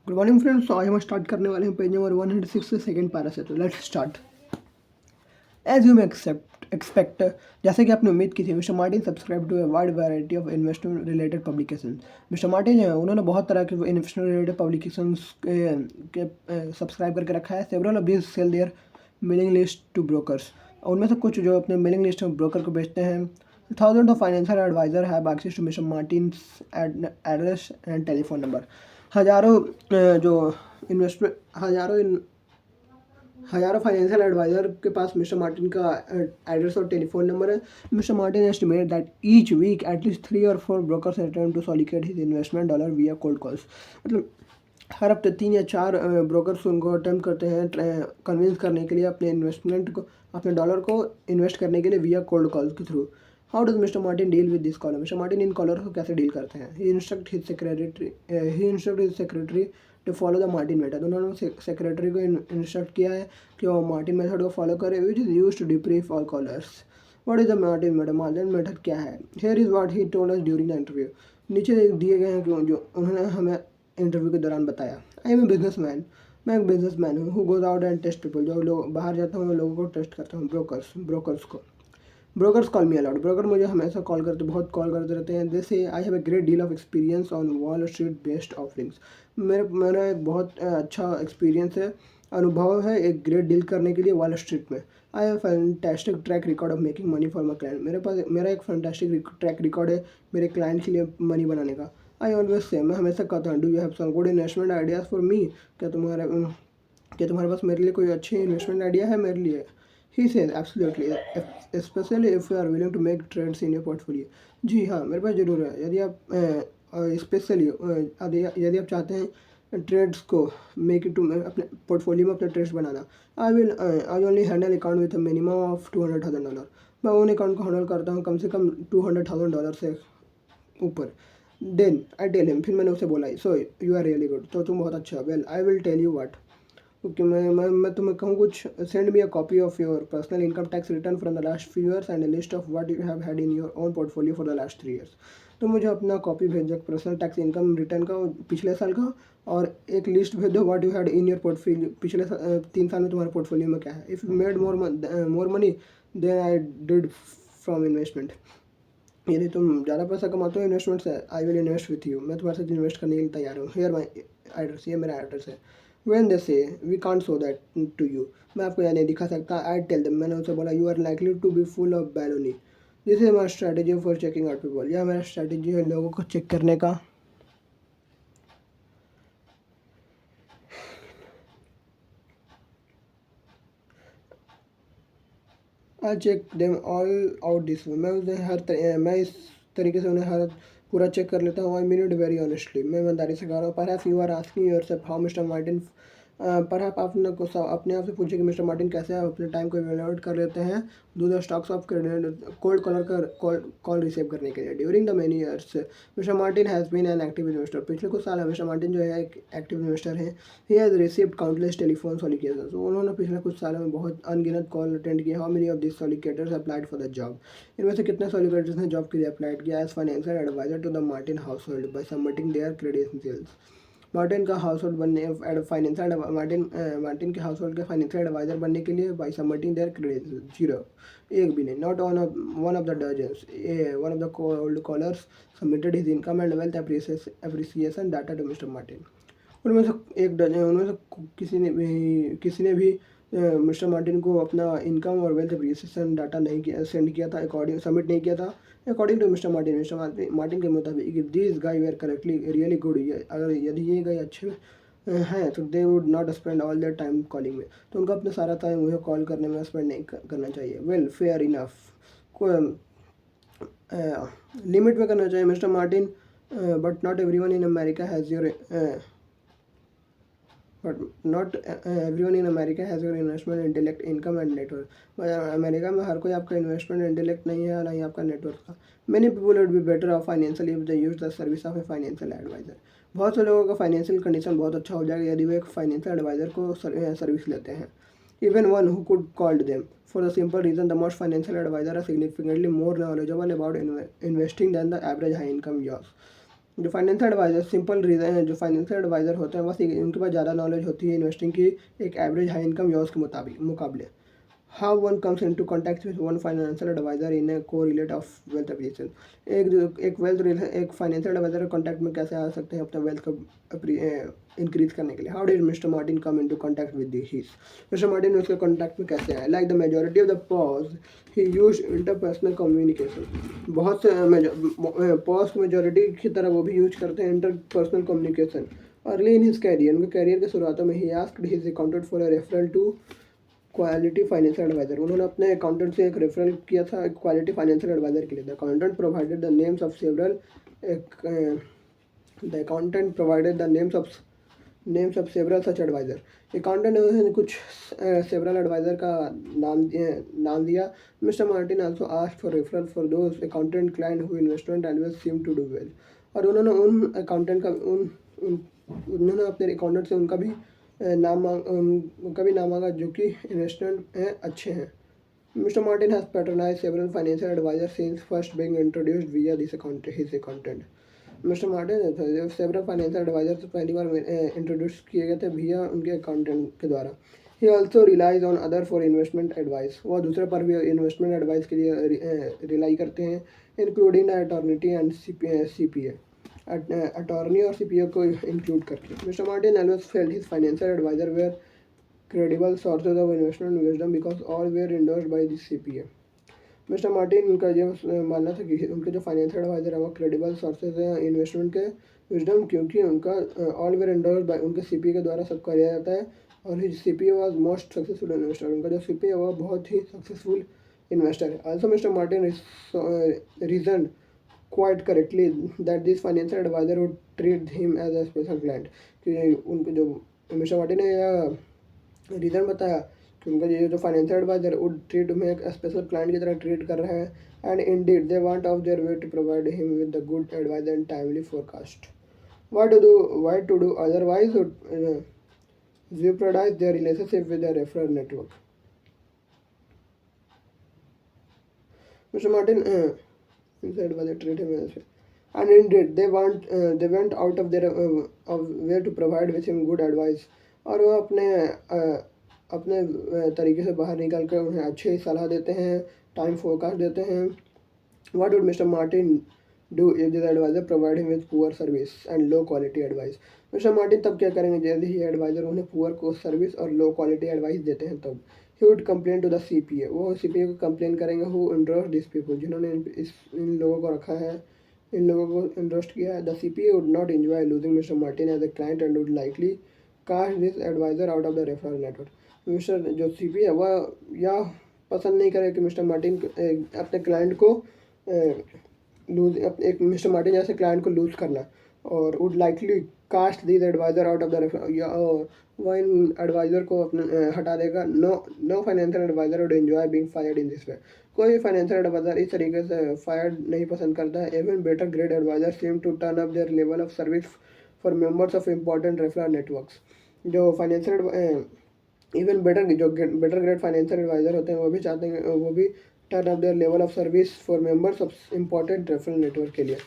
Good morning friends. तो आज हम स्टार्ट करने वाले हैं पेज नंबर 106 से सेकंड पैरा से। तो let's start. As you may expect, जैसे कि आपने उम्मीद की थी, mister Martin subscribe to a wide variety of investment related publication. Mister Martin जो है उन्होंने बहुत तरह के इन्वेस्टमेंट रिलेटेड पब्लिकेशन के सब्सक्राइब करके रखा है। Several of this sell their mailing list to brokers. उनमें से कुछ जो अपने मेलिंग लिस्ट में ब्रोकर को बेचते हैं। Thousand of financial advisor have access to mister Martin's address and telephone number. हज़ारों जो इन्वेस्टमेंट हज़ारों फाइनेंशियल एडवाइज़र के पास मिस्टर मार्टिन का एड्रेस और टेलीफोन नंबर है। Mister Martin estimate that each week at least 3 or 4 brokers attempt to solicit his investment dollar via cold calls. मतलब हर हफ्ते 3 या 4 ब्रोकर्स उनको अटेम्प्ट करते हैं कन्विंस करने के लिए अपने इन्वेस्टमेंट को, अपने डॉलर को इन्वेस्ट करने के लिए विया कोल्ड कॉल के through. How does mister Martin deal with this caller? Mister Martin इन कॉलर को कैसे डील करते हैं? He instruct his secretary to follow the Martin method. उन्होंने सेक्रेटरी को इंस्ट्रक्ट किया है कि वो मार्टिन मेथड को फॉलो करे, which is use to debrief all callers. What is the Martin method? Martin method क्या है? Here is what he told us during the interview. नीचे दिए गए हैं जो उन्होंने हमें इंटरव्यू के दौरान बताया। I am a business man, मैं एक बिजनेस मैन हूँ। Who goes out and test people, जो लोग बाहर जाता हूँ, मैं लोगों को टेस्ट करता हूँ। ब्रोकर्स को brokers call me a lot. Broker मुझे हमेशा बहुत कॉल करते रहते हैं। जैसे I have a great deal of experience on wall street based offerings. मेरा एक बहुत अच्छा एक्सपीरियंस है, अनुभव है एक ग्रेट डील करने के लिए वॉल स्ट्रीट में। I have fantastic track record of making money for my client. मेरा एक फैंटास्टिक ट्रैक रिकॉर्ड है मेरे क्लाइंट के लिए मनी बनाने का। आई ऑलवेज से, मैं हमेशा कहता हूँ, do you have some good investment ideas for me? क्या तुम्हारे पास मेरे लिए कोई अच्छी इन्वेस्टमेंट आइडिया है मेरे लिए? He says absolutely, specially if you are willing to make trades in your portfolio. जी हाँ, मेरे पास ज़रूर है। यदि आप स्पेशली यदि आप चाहते हैं ट्रेड्स को मेक इट टू अपने पोर्टफोलियो में अपने ट्रेड्स बनाना। I only handle account with minimum of $200,000। मैं उन अकाउंट को हैंडल करता हूँ कम से कम $200,000 से ऊपर। देन आई टेल हिम, फिर मैंने उसे बोला, so you are really good, तो तुम बहुत अच्छा। Well I will tell you what. Okay, मैं तुम्हें कहूँ कुछ। Send me a copy of your personal income tax return from the last few years and a list of what you have had in your own portfolio for the last 3 years. तो मुझे अपना copy भेज दो personal tax income return का पिछले साल का, और एक लिस्ट भेज दो what you had in your portfolio पिछले 3 साल में तुम्हारे पोर्टफोलियो में क्या है। If you made more money than I did from investment. यदि तुम ज़्यादा पैसा कमाते हो इन्वेस्टमेंट से, I will invest with you, मैं तुम्हारे साथ इन्वेस्ट करने के लिए तैयार हूँ। हेयर माई एड्रेस, ये मेरा एड्रेस है। When they say we can't show that to you, मैं आपको यह नहीं दिखा सकता। आई टेल देम, मैंने उनसे बोला, you are likely to be full of baloney. This is my strategy for checking out people. यह मेरा स्ट्रैटेजी है लोगों को चेक करने का। I check them all out this way, मैं इस तरीके से उन्हें हर पूरा चेक कर लेता हूँ। I mean it very honestly, मैं ईमानदारी से कह रहा हूँ। Perhaps you are asking yourself how mister Martin, perhaps आप अपने आप से पूछे कि मिस्टर मार्टिन कैसे आप अपने टाइम को इवेल्युएट कर लेते हैं do the stocks of cold caller का कॉल रिसीव करने के लिए। During the many years mister Martin has been an active investor. पिछले कुछ साल मिस्टर मार्टिन जो है एक एक्टिव इन्वेस्टर है। He has received countless telephone solicitations. तो उन्होंने पिछले कुछ सालों में बहुत अनगिनत कॉल अटेंड किए। How many of this solicitors applied for the job? इनमें से कितने सॉलिकेटर्स ने जॉब के लिए अप्लाइड किया as financial advisor to the Martin household by submitting their credentials? Martin का हाउस होल्ड बनने फाइनेंशियल मार्टिन के हाउस होल्ड के फाइनेंशियल एडवाइजर बनने के लिए by submitting their credential, zero, एक भी नहीं। Not one of the dozens, one of the cold callers submitted his income and wealth appreciation data to mister Martin. उनमें से एक डजन, उनमें से किसी ने भी मिस्टर मार्टिन को अपना इनकम और वेल्थ एप्रिसिएशन डाटा नहीं किया, सेंड किया था, अकॉर्डिंग सबमिट नहीं किया था। अकॉर्डिंग टू मिस्टर मार्टिन के मुताबिक this guy were correctly really good, अगर यदि ये गाय अच्छे हैं तो they would not spend all their time calling में, तो उनका अपना सारा टाइम मुझे कॉल करने में स्पेंड नहीं करना चाहिए। वेल फेयर इनफ, लिमिट में करना चाहिए mister Martin. But not everyone in America has your but not everyone in America has your investment intellect income and network. America में हर कोई आपका इन्वेस्टमेंट इंटेलेक्ट नहीं है, ना ही आपका नेटवर्क का। Many people would be better off financial if they use the service of a financial advisor. बहुत से लोगों का फाइनेंशियल कंडीशन बहुत अच्छा हो जाएगा यदि वे एक फाइनेंशियल एडवाइजर को सर्विस लेते हैं। Even one who could called them, for the simple reason the most financial advisors are significantly more knowledgeable about investing than the average high income jobs. जो फाइनेंशियल एडवाइज़र सिंपल रीज़न है, जो financial adviser होते हैं बस उनके पास ज़्यादा knowledge होती है इन्वेस्टिंग की एक एवरेज हाई इनकम जॉब्स के मुकाबले। How one comes into contact with one financial advisor in a correlate of wealth acquisition. एक फाइनेंशियल एडवाइजर के कॉन्टैक्ट में कैसे आ सकते हैं अपना वेल्थ को इंक्रीज करने के लिए। How did mister Martin come into contact with his. Mister Martin उसके कॉन्टैक्ट में कैसे आए। Like the majority of the pause he use interpersonal communication. बहुत से पॉज मेजॉरिटी की तरह वो भी यूज करते हैं interpersonal communication. Early in his career, उनके कैरियर के शुरुआतों में ही asked his accountant for a referral to quality financial advisor. उन्होंने अपने अकाउंटेंट से एक रेफरल किया था क्वालिटी फाइनेंशियल एडवाइजर के लिए। The accountant provided the names of several the accountant provided the names of several such advisor. Accountant ने कुछ सेवरल एडवाइजर का नाम दिया। Mister Martin also asked for referral for those accountant client who investment advice seem to do well. और उन्होंने उन accountant का उन्होंने अपने अकाउंटेंट से उनका भी नाम मांगा जो कि इन्वेस्टमेंट अच्छे हैं। Mister Martin has patronize several financial adviser since first being introduced via this accountant his accountant. Mister Martin several financial adviser से पहली बार इंट्रोड्यूस किए गए थे विया उनके अकाउंटेंट के द्वारा। He also relies on other for investment advice. वह दूसरे पर भी इन्वेस्टमेंट एडवाइस के लिए रिलाई करते हैं including attorney and CPA attorney और CPA को इंक्लूड करके। Mister Martin always felt his financial advisor were credible sources of investment wisdom because all were endorsed by the CPA। Mister Martin उनका ये मानना था कि उनके जो फाइनेंशियल एडवाइजर है वो क्रेडिबल सोर्सेज हैं इन्वेस्टमेंट के विजडम, क्योंकि उनका ऑल वेर एंडोर्स्ड बाय उनके CPA के द्वारा सब किया जाता है। और his CPA was most successful investor. उनका जो CPA है वो बहुत ही सक्सेसफुल इन्वेस्टर है। Also mister Martin reason quite correctly that this financial advisor would treat him as a special client. कि उनके जो मिस्टर मार्टिन ने यह रीज़न बताया कि उनका ये जो फाइनेंशियल एडवाइजर वुड ट्रीट में एक स्पेशल क्लाइंट की तरह ट्रीट कर रहा है। And indeed they want of their way to provide him with the good advice and timely forecast. Why to do otherwise jeopardize their relationship with their referral network। Mr. Martin said by the treat him as and indeed they went out of their of way to provide with him good advice। और वो अपने तरीके से बाहर निकल कर उन्हें अच्छी सलाह देते हैं, टाइम फोरकास्ट देते हैं। What would Mr. Martin do if this advisor provide him with poor service and low quality advice? Mister Martin तब क्या करेंगे जल्दी ही एडवाइज़र उन्हें पुअर को सर्विस और लो क्वालिटी एडवाइस देते हैं तब। He would complain to the CPA। वो CPA को कंप्लेन करेंगे हु इंट्रोस्ट दिस पीपल, जिन्होंने इन लोगों को रखा है, इन लोगों को इंट्रोस्ट किया है। The CPA would not enjoy losing mister Martin as a client and would likely cast this advisor out of the referral network. Mister जो CPA है वह यह पसंद नहीं करे कि मिस्टर मार्टिन अपने क्लाइंट को लूज एक मिस्टर मार्टिन जैसे क्लाइंट को लूज करना, और would likely cast this advisor out of the या वह इन एडवाइज़र को अपने हटा देगा। No financial adviser would enjoy being fired in this way. कोई फाइनेंशियल एडवाइज़र इस तरीके से फायर्ड नहीं पसंद करता है। Even better grade adviser seem to turn up their level of service for members of important referral networks. जो financial even better grade financial adviser होते हैं वो भी चाहते हैं, वो भी turn up their level of service for members of important referral network के लिए।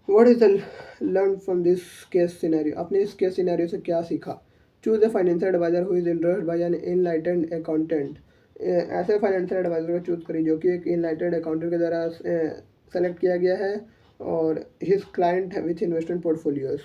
What is the learn from this case scenario. आपने इस केस सिनेरियो से क्या सीखा। Choose a financial adviser who is interested by an enlightened accountant. ऐसे financial advisor को choose करिए जो कि एक इनलाइटेंड अकाउंटेंट के द्वारा सेलेक्ट किया गया है और his client with investment portfolios.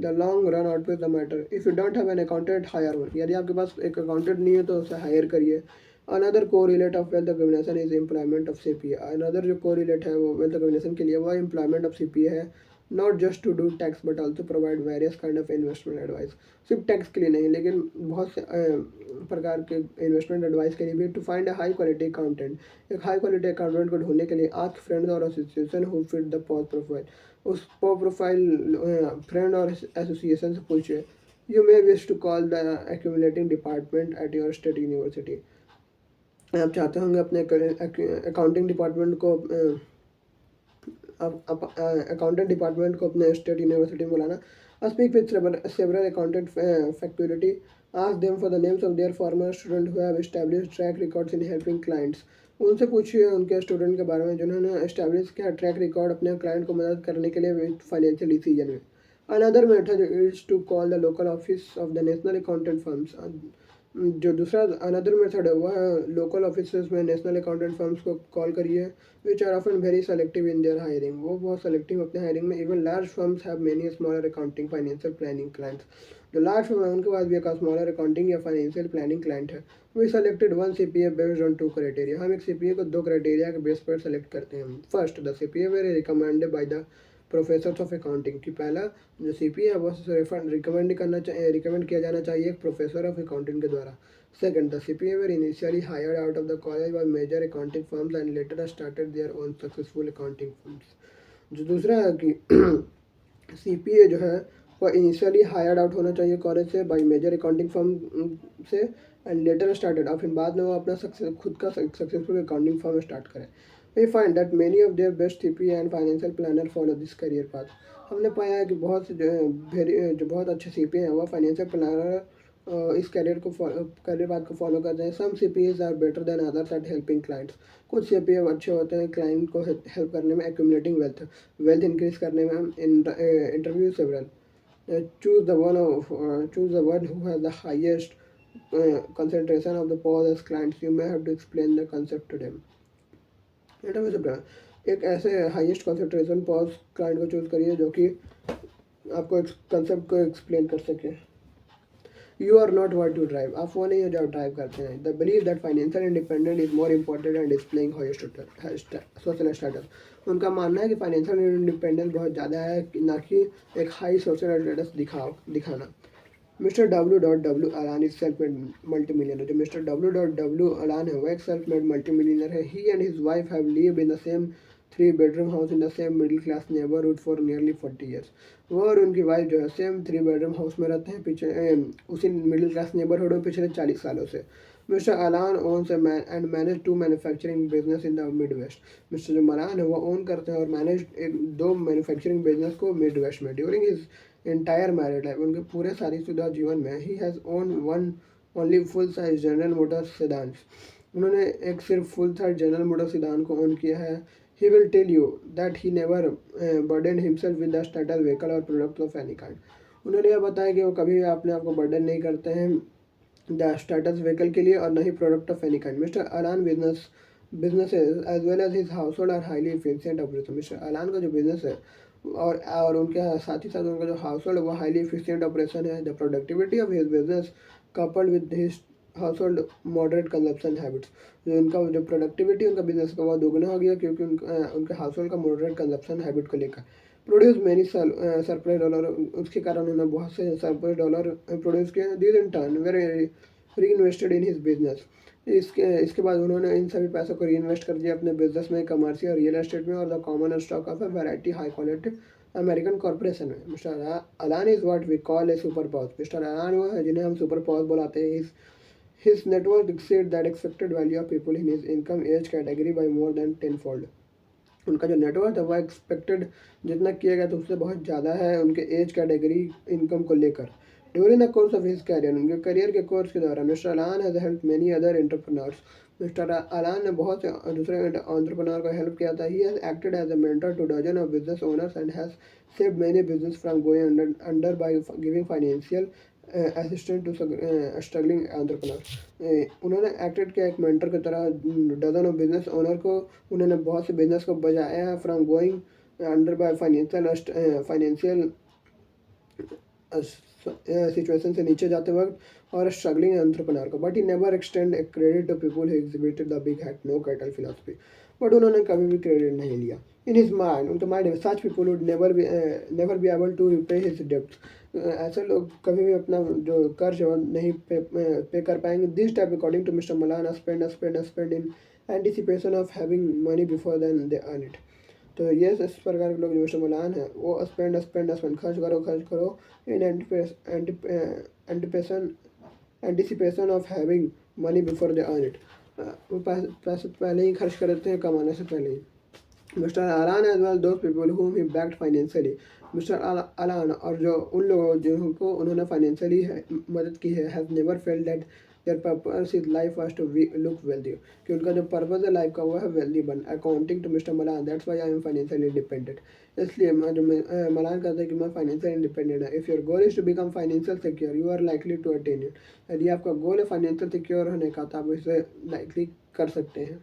The long run out with the matter. If you don't have an accountant hire one. यदि आपके पास एक अकाउंटेंट नहीं है तो उसे हायर करिए। Another correlate of wealth acquisition is employment of CPA। Another जो correlate है वो वेल्थ एक्विजिशन के लिए वह एम्प्लॉयमेंट ऑफ CPA है। Not just to do tax but also provide various kind of investment advice. सिर्फ टैक्स के लिए नहीं लेकिन बहुत से प्रकार के इन्वेस्टमेंट एडवाइस के लिए भी। To find a high quality accountant. एक हाई क्वालिटी अकाउंटेंट को ढूंढने के लिए आस्क फ्रेंड्स और association who fit the pause profile. उस पॉज प्रोफाइल फ्रेंड और एसोसिएशन से पूछिए। You may wish to call the accumulating department at your state university. आप चाहते होंगे अपने अकाउंटिंग डिपार्टमेंट को अकाउंटेंट डिपार्टमेंट को अपने स्टेट यूनिवर्सिटी में बुलाना। Speak with several accountant faculty, ask them for the names of their farmer student who have established track records in helping clients. उनसे पूछिए उनके स्टूडेंट के बारे में जिन्होंने एस्टैब्लिश किया ट्रैक रिकॉर्ड अपने क्लाइंट को मदद करने के लिए फाइनेंशियल डिसीजन में। Another method is to call the local office of the national accountant firms. जो दूसरा अनदर मेथड है वह लोकल ऑफिस में नेशनल अकाउंटेंट फर्म्स को कॉल करिए, which are often very selective in their hiring. वो बहुत सेलेक्टिव अपने हायरिंग में। Even large firms have many smaller accounting financial planning clients. जो लार्ज फर्म है उनके पास भी एक स्मॉलर अकाउंटिंग या फाइनेंशियल प्लानिंग क्लाइंट है। We selected one CPA based on 2 criteria. हम एक सीपीए को 2 क्राइटेरिया के बेस पर सेलेक्ट करते हैं। First, the CPA very recommended by the professors of accounting. कि पहला जो सीपीए है वो रिकमेंड किया जाना चाहिए एक प्रोफेसर ऑफ अकाउंटिंग के द्वारा। Second, the CPA were initially hired out of the college by major accounting firms and later started their own successful accounting firms। जो दूसरा है कि CPA जो है वह इनिशियली हायर्ड आउट होना चाहिए कॉलेज से बाय मेजर अकाउंटिंग फर्म से एंड लेटर स्टार्टेड, और फिर बाद में वो अपना खुद का सक्सेसफुल अकाउंटिंग फर्म स्टार्ट करें। We find that many of their best CPA and financial planner follow this career path. हमने पाया है कि बहुत से जो बहुत अच्छे CPA हैं वह फाइनेंशियल प्लानर इस करियर पाथ को फॉलो करते हैं। Some CPAs are better than others at helping clients. कुछ CPA अच्छे होते हैं क्लाइंट को हेल्प करने में, एक्यूमुलेटिंग वेल्थ इंक्रीज करने में। Interview several, choose the one who has the highest concentration of the pause as clients. You may have to explain the concept to them। Interview several, एक ऐसे highest concentration pause client को choose करिए जो कि आपको concept को explain कर सके। You are not what you drive, आप वो नहीं हो जो आप ड्राइव करते हैं। The believe that financial independent is more important and displaying highest social status. उनका मानना है कि फाइनेंशियल इंडिपेंडेंस बहुत ज़्यादा है, ना कि एक हाई सोशल स्टेटस दिखाना। Mister W.W. अलान is self made multi millionaire. जो मिस्टर W.W. अलान है वो एक सेल्फ मेड मल्टी मिलियनर है। He and his wife have lived in the same 3 bedroom house in the same middle class neighbourhood for nearly 40 years। वो और उनकी wife जो है सेम 3 bedroom हाउस में रहते हैं उसी मिडिल क्लास नेबरहुड में पिछले 40 सालों से। Mister Alan owns and manage 2 manufacturing business in the Midwest. Mister जो मलान है वो ओन करते हैं और मैनेज 2 मैन्युफैक्चरिंग बिजनेस को मिड वेस्ट में। During his entire married life, उनके पूरे शादीशुदा जीवन में, he has own one only full size General Motors sedan. उन्होंने एक सिर्फ full size General Motor sedan को ओन किया है। He will tell you that he never burdened himself with the status vehicle or products of any kind। उन्होंने यह बताया कि वो कभी भी अपने आप को बर्डन नहीं करते हैं द स्टेटस व्हीकल के लिए और न ही product of any kind. Mister Alan businesses as well as his household are highly efficient operation। Mister अलान का जो बिजनेस है और उनके साथ ही साथ उनका जो हाउस होल्ड वो हाईली एफिशिएंट ऑपरेशन है। The productivity of his business coupled with his house hold moderate consumption habits. जो उनका जो प्रोडक्टिविटी उनका बिजनेस का वो दोगुना हो गया क्योंकि उनके हाउस होल्ड का मॉडरेट कंजप्शन हैबिट को लेकर। प्रोड्यूस मैनी सरप्लस डॉलर, उसके कारण उन्होंने बहुत से सरप्लस डॉलर प्रोड्यूस किए। दिस इन टर्न वेरी री इन्वेस्टेड इन हिज बिजनेस। इसके बाद उन्होंने इन सभी पैसों को री इन्वेस्ट कर दिया अपने बिजनेस में, कमर्शियल रियल एस्टेट में और the common stock of a variety high quality American corporation में। Mister Alan is what we call a super pause. Mister Alan वो है जिन्हें हम सुपर पॉज बुलाते हैं। His net worth exceeds that expected value of people in his income age category by more than 10-fold। उनका जो net worth है वह एक्सपेक्टेड जितना किया गया तो उससे बहुत ज़्यादा है उनके एज कैटेगरी इनकम को लेकर। During the course of his career, उनके करियर के कोर्स के दौरान mister Alan has help many other entrepreneurs. Mister Alan ने बहुत से दूसरे एंटरप्रेन्योर को हेल्प किया था। He has acted as a mentor to dozen of business owners and has saved many business from going under by giving financial assistant to struggling entrepreneur. उन्होंने acted किया एक मेंटर की तरह डजन ऑफ बिजनेस ओनर को। उन्होंने बहुत से business को बचाया है from going under by financial situation से नीचे जाते वक्त और स्ट्रगलिंग एंटरप्रेन्योर को। But he never extend credit to people who exhibited the big hat no cattle philosophy. But उन्होंने कभी भी क्रेडिट नहीं लिया। इन हिज माइंड, उनके माइंड में, such people would never be able to repay his debts. ऐसे लोग कभी भी अपना जो कर्ज है नहीं पे कर पाएंगे। This type according to mister Malan spend in anticipation of having money before then they earn it. तो ये इस प्रकार के लोग जो मिस्टर मलान है वो स्पेंड खर्च करो इन anticipation of having money before they earn it. वो पैसे पहले ही खर्च कर देते हैं कमाने से पहले ही। Mister Alan as well those people whom he backed financially। Mister Alan और जो उन लोगों जिनको उन्होंने फाइनेंशियली मदद की है has never felt that their purpose is life was to look wealthy, कि उनका जो पर्पस है लाइफ का वो है वेल्दी बन। According to mister Malan that's why I am financially independent. इसलिए मलान कहता है कि मैं फाइनेंशियल इंडिपेंडेंट है। If your goal is to become financial secure you are likely to attain it. यदि आपका गोल है फाइनेंशियल सिक्योर होने का तो आप इसे लाइकली कर सकते हैं।